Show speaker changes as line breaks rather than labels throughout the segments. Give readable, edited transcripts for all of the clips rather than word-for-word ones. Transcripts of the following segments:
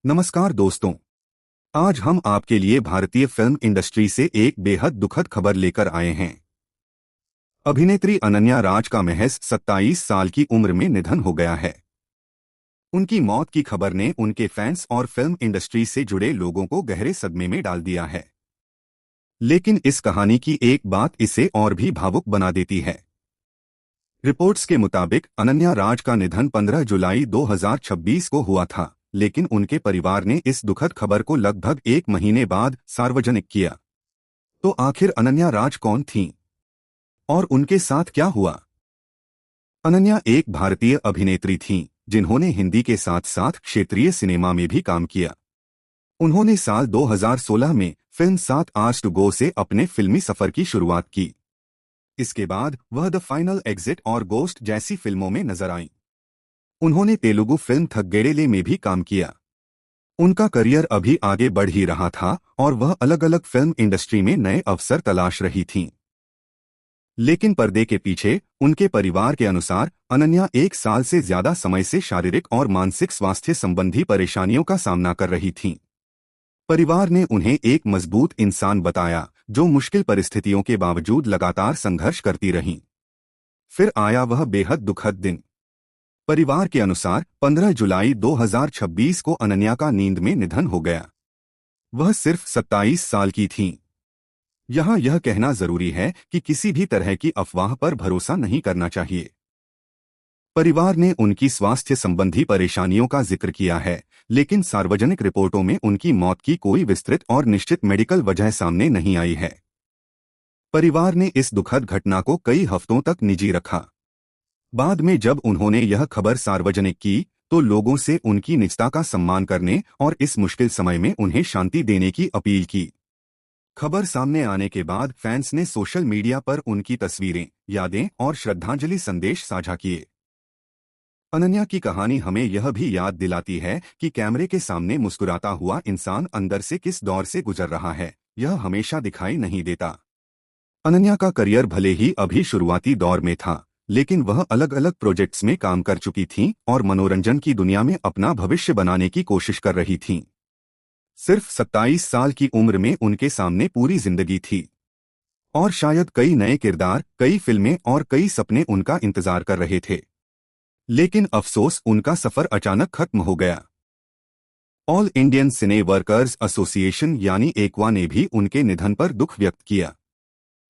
नमस्कार दोस्तों। आज हम आपके लिए भारतीय फिल्म इंडस्ट्री से एक बेहद दुखद खबर लेकर आए हैं। अभिनेत्री अनन्या राज का महज 27 साल की उम्र में निधन हो गया है। उनकी मौत की खबर ने उनके फैंस और फिल्म इंडस्ट्री से जुड़े लोगों को गहरे सदमे में डाल दिया है। लेकिन इस कहानी की एक बात इसे और भी भावुक बना देती है। रिपोर्ट्स के मुताबिक अनन्या राज का निधन 15 जुलाई 2026 को हुआ था, लेकिन उनके परिवार ने इस दुखद खबर को लगभग एक महीने बाद सार्वजनिक किया। तो आखिर अनन्या राज कौन थीं? और उनके साथ क्या हुआ? अनन्या एक भारतीय अभिनेत्री थीं, जिन्होंने हिंदी के साथ साथ क्षेत्रीय सिनेमा में भी काम किया। उन्होंने साल 2016 में फिल्म 7 आवर्स टू गो से अपने फिल्मी सफर की शुरुआत की। इसके बाद वह द फाइनल एग्जिट और गोस्ट जैसी फिल्मों में नजर आईं। उन्होंने तेलुगु फिल्म थग्गेडेले में भी काम किया। उनका करियर अभी आगे बढ़ ही रहा था और वह अलग अलग फिल्म इंडस्ट्री में नए अवसर तलाश रही थीं। लेकिन पर्दे के पीछे उनके परिवार के अनुसार अनन्या 1 साल से ज्यादा समय से शारीरिक और मानसिक स्वास्थ्य संबंधी परेशानियों का सामना कर रही थीं। परिवार ने उन्हें एक मजबूत इंसान बताया, जो मुश्किल परिस्थितियों के बावजूद लगातार संघर्ष करती रहीं। फिर आया वह बेहद दुखद दिन। परिवार के अनुसार 15 जुलाई 2026 को अनन्या का नींद में निधन हो गया। वह सिर्फ 27 साल की थीं। यहाँ यह कहना जरूरी है कि किसी भी तरह की अफवाह पर भरोसा नहीं करना चाहिए। परिवार ने उनकी स्वास्थ्य संबंधी परेशानियों का जिक्र किया है, लेकिन सार्वजनिक रिपोर्टों में उनकी मौत की कोई विस्तृत और निश्चित मेडिकल वजह सामने नहीं आई है। परिवार ने इस दुखद घटना को कई हफ्तों तक निजी रखा। बाद में जब उन्होंने यह खबर सार्वजनिक की, तो लोगों से उनकी निजता का सम्मान करने और इस मुश्किल समय में उन्हें शांति देने की अपील की। खबर सामने आने के बाद फैंस ने सोशल मीडिया पर उनकी तस्वीरें, यादें और श्रद्धांजलि संदेश साझा किए। अनन्या की कहानी हमें यह भी याद दिलाती है कि कैमरे के सामने मुस्कुराता हुआ इंसान अंदर से किस दौर से गुजर रहा है, यह हमेशा दिखाई नहीं देता। अनन्या का करियर भले ही अभी शुरुआती दौर में था, लेकिन वह अलग अलग प्रोजेक्ट्स में काम कर चुकी थीं और मनोरंजन की दुनिया में अपना भविष्य बनाने की कोशिश कर रही थीं। सिर्फ 27 साल की उम्र में उनके सामने पूरी जिंदगी थी और शायद कई नए किरदार, कई फिल्में और कई सपने उनका इंतजार कर रहे थे। लेकिन अफसोस, उनका सफर अचानक खत्म हो गया। ऑल इंडियन सिने वर्कर्स एसोसिएशन यानी एकवा ने भी उनके निधन पर दुख व्यक्त किया।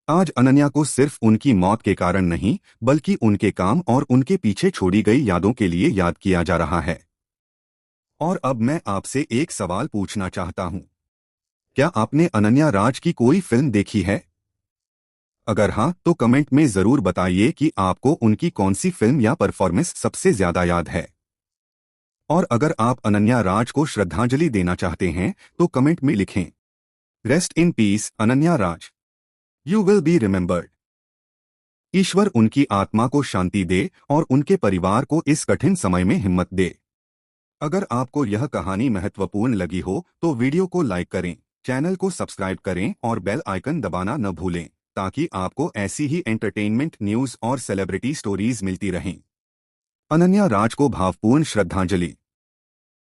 आज अनन्या को सिर्फ उनकी मौत के कारण नहीं, बल्कि उनके काम और उनके पीछे छोड़ी गई यादों के लिए याद किया जा रहा है। और अब मैं आपसे एक सवाल पूछना चाहता हूं। क्या आपने अनन्या राज की कोई फिल्म देखी है? अगर हां, तो कमेंट में जरूर बताइए कि आपको उनकी कौन सी फिल्म या परफॉर्मेंस सबसे ज्यादा याद है। और अगर आप अनन्या राज को श्रद्धांजलि देना चाहते हैं, तो कमेंट में लिखें, rest in peace Ananya Raj, you will be remembered. ईश्वर उनकी आत्मा को शांति दे और उनके परिवार को इस कठिन समय में हिम्मत दे। अगर आपको यह कहानी महत्वपूर्ण लगी हो तो वीडियो को लाइक करें, चैनल को सब्सक्राइब करें और बेल आइकन दबाना न भूलें, ताकि आपको ऐसी ही एंटरटेनमेंट न्यूज़ और सेलिब्रिटी स्टोरीज मिलती रहें। अनन्या राज को भावपूर्ण श्रद्धांजलि।